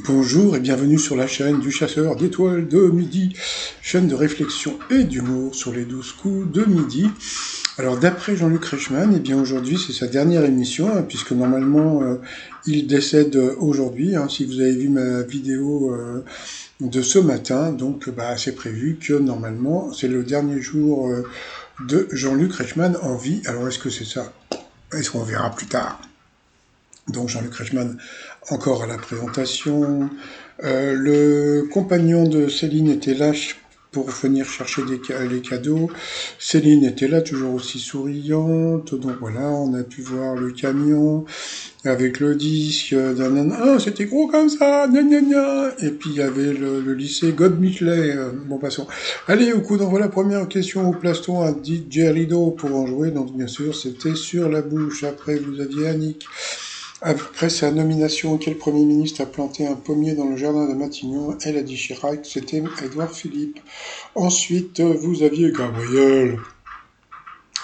Bonjour et bienvenue sur la chaîne du chasseur d'étoiles de midi, chaîne de réflexion et d'humour sur les 12 coups de midi. Alors d'après Jean-Luc Reichmann, bien aujourd'hui c'est sa dernière émission, puisque normalement il décède aujourd'hui, si vous avez vu ma vidéo de ce matin, donc c'est prévu que normalement c'est le dernier jour de Jean-Luc Reichmann en vie. Alors est-ce que c'est ça? Est-ce qu'on verra plus tard? Donc Jean-Luc Reichmann, encore à la présentation. Le compagnon de Céline était là pour venir chercher les cadeaux. Céline était là, toujours aussi souriante. Donc voilà, on a pu voir le camion avec le disque d'un ah, c'était gros comme ça, gna gna gna. Et puis il y avait le lycée Godmichelet. Bon, passons. Allez, au coup d'envoi, la première question au plaston à DJ Lido pour en jouer. Donc bien sûr, c'était sur la bouche. Après, vous aviez Annick. Après sa nomination, quel Premier ministre a planté un pommier dans le jardin de Matignon? Elle a dit Chirac, c'était Édouard Philippe. Ensuite, vous aviez Gabriel,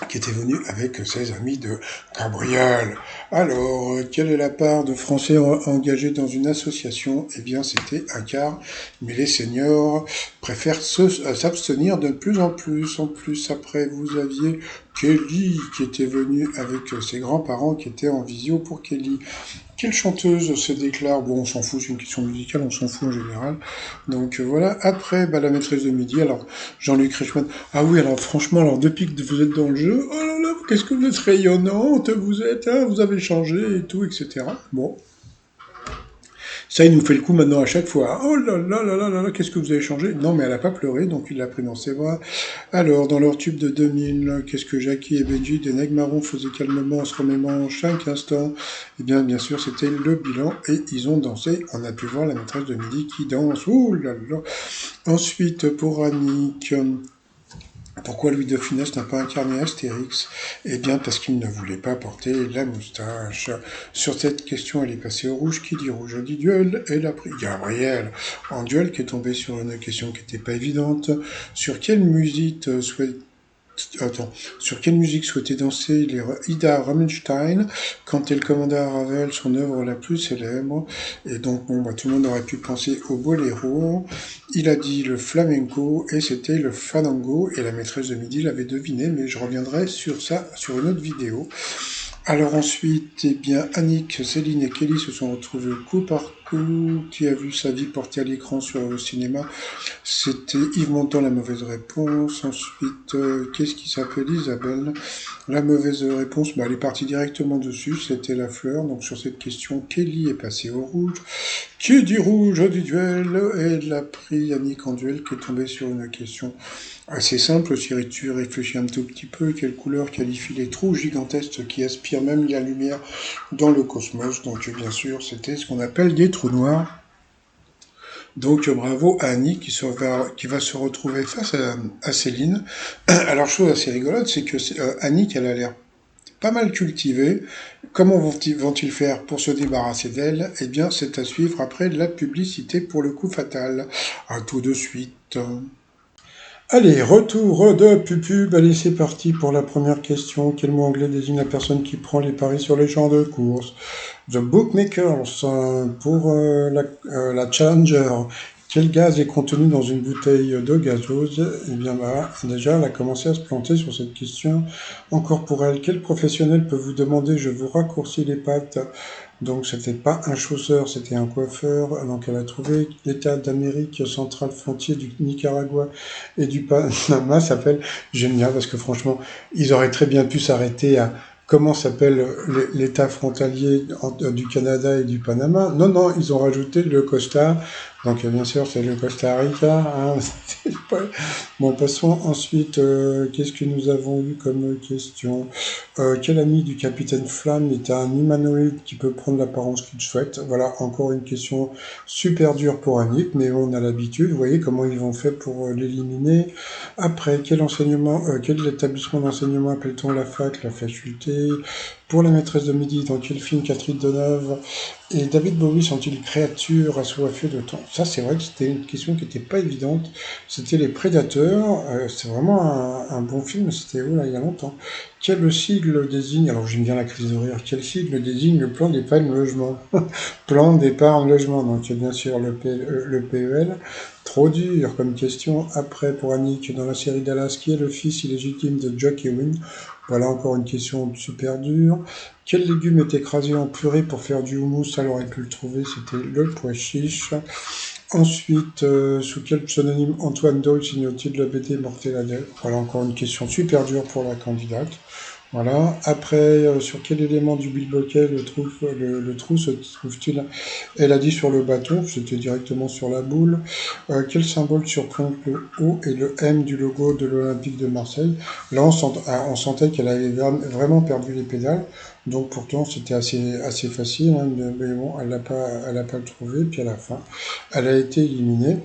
qui était venu avec ses amis de Gabriel. Alors, quelle est la part de Français engagés dans une association? Eh bien, c'était un quart, mais les seniors préfèrent s'abstenir de plus en plus. En plus, après, vous aviez Kelly, qui était venu avec ses grands-parents, qui étaient en visio pour Kelly. Quelle chanteuse se déclare? Bon, on s'en fout, c'est une question musicale, on s'en fout en général. Donc voilà. Après, la maîtresse de midi. Alors, Jean-Luc Reichmann. Ah oui, alors franchement, alors depuis que vous êtes dans le jeu, oh là là, qu'est-ce que vous êtes rayonnante, vous êtes, vous avez changé et tout, etc. Bon. Ça, il nous fait le coup maintenant à chaque fois. Oh là là là là là là, qu'est-ce que vous avez changé? Non, mais elle n'a pas pleuré, donc il l'a pris dans ses bras. Alors, dans leur tube de 2000, qu'est-ce que Jackie et Benji des Nègres Marrons faisaient calmement en se remémorant chaque instant? Eh bien, bien sûr, c'était le bilan et ils ont dansé. On a pu voir la maîtresse de midi qui danse. Oh là là. Ensuite, pour Annick, pourquoi Louis de Funès n'a pas incarné Astérix? Eh bien, parce qu'il ne voulait pas porter la moustache. Sur cette question, elle est passée au rouge. Qui dit rouge dit duel. Elle a pris Gabriel en duel, qui est tombé sur une question qui n'était pas évidente. Sur quelle musique sur quelle musique souhaitait danser Ida Ramenstein quand elle commanda à Ravel son œuvre la plus célèbre? Et donc, tout le monde aurait pu penser au boléro. Il a dit le flamenco et c'était le fandango. Et la maîtresse de midi l'avait deviné, mais je reviendrai sur ça sur une autre vidéo. Alors ensuite, Annick, Céline et Kelly se sont retrouvés coup par coup. Qui a vu sa vie portée à l'écran sur le cinéma? C'était Yves Montand, la mauvaise réponse. Ensuite, qu'est-ce qui s'appelle Isabelle? La mauvaise réponse, elle est partie directement dessus, c'était la fleur. Donc sur cette question, Kelly est passée au rouge. Qui dit rouge dit duel? Et elle a pris Annick en duel, qui est tombée sur une question assez simple. Si tu réfléchis un tout petit peu, quelle couleur qualifie les trous gigantesques qui aspirent même la lumière dans le cosmos? Donc bien sûr, c'était ce qu'on appelle des trous noirs. Donc bravo à Annie qui va se retrouver face à Céline. Alors chose assez rigolote, c'est que Annie, elle a l'air pas mal cultivée. Comment vont-ils faire pour se débarrasser d'elle? Eh bien, c'est à suivre après la publicité pour le coup fatal. À tout de suite. Allez, retour de pub. Allez, c'est parti pour la première question. Quel mot anglais désigne la personne qui prend les paris sur les champs de course? The Bookmakers, pour la Challenger. Quel gaz est contenu dans une bouteille d'eau gazeuse? Eh bien, déjà, elle a commencé à se planter sur cette question. Encore pour elle, quel professionnel peut vous demander je vous raccourcis les pattes? Donc, c'était pas un chausseur, c'était un coiffeur. Donc, elle a trouvé l'État d'Amérique centrale frontier du Nicaragua et du Panama s'appelle génial parce que franchement, ils auraient très bien pu s'arrêter à comment s'appelle l'État frontalier du Canada et du Panama. Non, non, ils ont rajouté le Costa. Donc, bien sûr, c'est le Costa Rica. Bon, passons ensuite. Qu'est-ce que nous avons eu comme question? Quel ami du capitaine Flamme est un humanoïde qui peut prendre l'apparence qu'il souhaite? Voilà, encore une question super dure pour Annick, mais on a l'habitude. Vous voyez comment ils vont faire pour l'éliminer. Après, quel établissement d'enseignement appelle-t-on la fac, la faculté? Pour la maîtresse de midi, dans quel film Catherine Deneuve et David Bowie sont-ils créatures assoiffées de temps? Ça, c'est vrai que c'était une question qui n'était pas évidente. C'était Les Prédateurs. C'est vraiment un bon film. C'était là, il y a longtemps. Quel sigle désigne, alors j'aime bien la crise de rire, quel sigle désigne le plan d'épargne logement? Plan d'épargne logement, donc bien sûr le PEL. Trop dur comme question. Après, pour Annick, dans la série Dallas, qui est le fils illégitime de Jock Ewing? Voilà encore une question super dure. Quel légume est écrasé en purée pour faire du houmous? Ça, elle aurait pu le trouver, c'était le pois chiche. Ensuite, sous quel pseudonyme Antoine Doyle signe-t-il la BD Mortel Adèle? Voilà encore une question super dure pour la candidate. Voilà. Après, sur quel élément du bilboquet le trou se trouve-t-il? Elle a dit sur le bâton, c'était directement sur la boule. Quel symbole surplombe le O et le M du logo de l'Olympique de Marseille? Là, on sentait qu'elle avait vraiment perdu les pédales. Donc pourtant, c'était assez facile, hein, mais bon, elle n'a pas le trouvé. Puis à la fin, elle a été éliminée.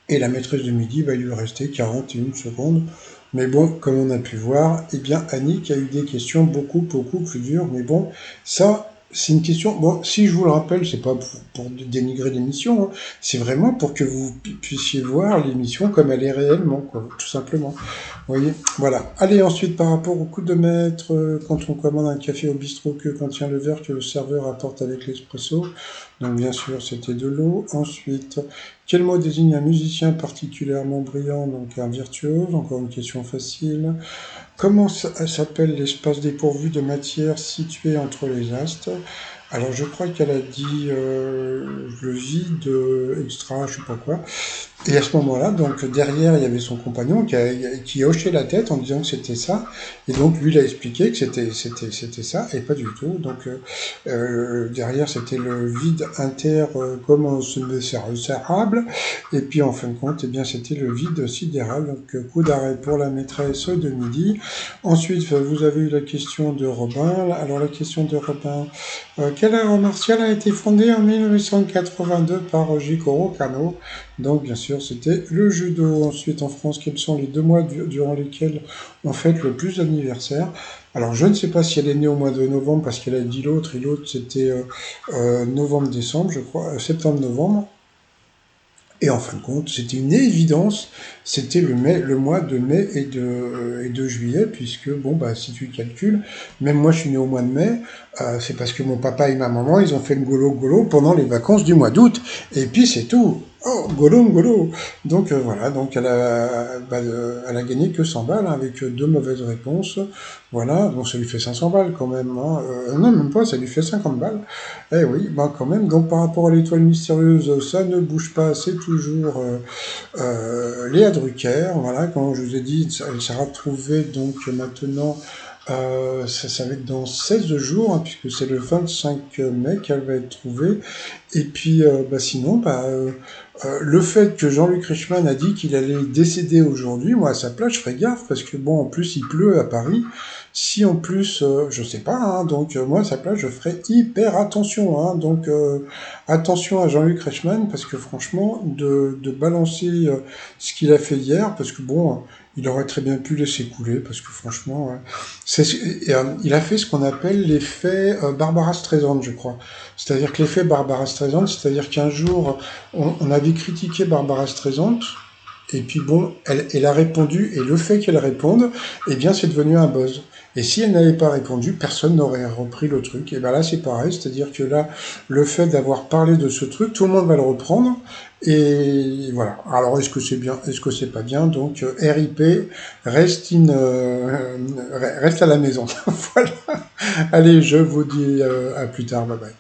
Et la maîtresse de midi, il lui restait 41 secondes. Mais bon, comme on a pu voir, eh bien, Annick a eu des questions beaucoup plus dures. Mais bon, ça, c'est une question. Bon, si je vous le rappelle, c'est pas pour dénigrer l'émission, hein. C'est vraiment pour que vous puissiez voir l'émission comme elle est réellement, quoi, tout simplement. Vous voyez, voilà. Allez, ensuite, par rapport au coup de maître, quand on commande un café au bistrot, que contient le verre que le serveur apporte avec l'espresso? Donc, bien sûr, c'était de l'eau. Ensuite, quel mot désigne un musicien particulièrement brillant, donc un virtuose? Encore une question facile. Comment s'appelle l'espace dépourvu de matière situé entre les astres? Alors je crois qu'elle a dit le vide extra, je sais pas quoi. Et à ce moment-là, donc derrière, il y avait son compagnon qui hochait la tête en disant que c'était ça. Et donc lui, il a expliqué que c'était ça, et pas du tout. Donc derrière, c'était le vide incommensurable. Et puis en fin de compte, eh bien, c'était le vide sidéral. Donc coup d'arrêt pour la maîtresse de midi. Ensuite, vous avez eu la question de Robin. Alors la question de Robin, quel art martial a été fondé en 1982 par Jigoro Kano? Donc, bien sûr, c'était le judo. Ensuite, en France, quels sont les 2 mois durant lesquels on fête le plus d'anniversaires? Alors, je ne sais pas si elle est née au mois de novembre, parce qu'elle a dit l'autre, et l'autre, c'était novembre-décembre, je crois, septembre-novembre. Et en fin de compte, c'était une évidence, c'était le mois de mai et de juillet, puisque, bon, bah, si tu calcules, même moi je suis né au mois de mai, c'est parce que mon papa et ma maman, ils ont fait le golo pendant les vacances du mois d'août, et puis c'est tout. Oh, golo. Donc voilà, donc elle a gagné que 100 balles, hein, avec 2 mauvaises réponses. Voilà, donc ça lui fait 500 balles quand même, hein. Non, même pas, ça lui fait 50 balles. Eh oui, bah quand même. Donc par rapport à l'étoile mystérieuse, ça ne bouge pas, c'est toujours Léa Drucker. Voilà, comme je vous ai dit, elle sera trouvée donc maintenant. Ça va être dans 16 jours, hein, puisque c'est le 25 mai qu'elle va être trouvée. Et puis, sinon, le fait que Jean-Luc Reichmann a dit qu'il allait décéder aujourd'hui, moi à sa place, je ferais gaffe, parce que bon, en plus, il pleut à Paris. Si en plus, je sais pas, hein, donc moi à sa place, je ferais hyper attention, hein, donc attention à Jean-Luc Reichmann, parce que franchement, de balancer ce qu'il a fait hier, parce que bon, il aurait très bien pu laisser couler, parce que franchement, il a fait ce qu'on appelle l'effet Barbara Streisand, je crois. C'est-à-dire que l'effet Barbara Streisand, c'est-à-dire qu'un jour, on avait critiqué Barbara Streisand, et puis bon, elle a répondu, et le fait qu'elle réponde, eh bien c'est devenu un buzz. Et si elle n'avait pas répondu, personne n'aurait repris le truc. Et bien là c'est pareil, c'est-à-dire que là, le fait d'avoir parlé de ce truc, tout le monde va le reprendre, et voilà. Alors est-ce que c'est bien, est-ce que c'est pas bien? Donc RIP, reste à la maison. Voilà. Allez, je vous dis à plus tard, bye bye.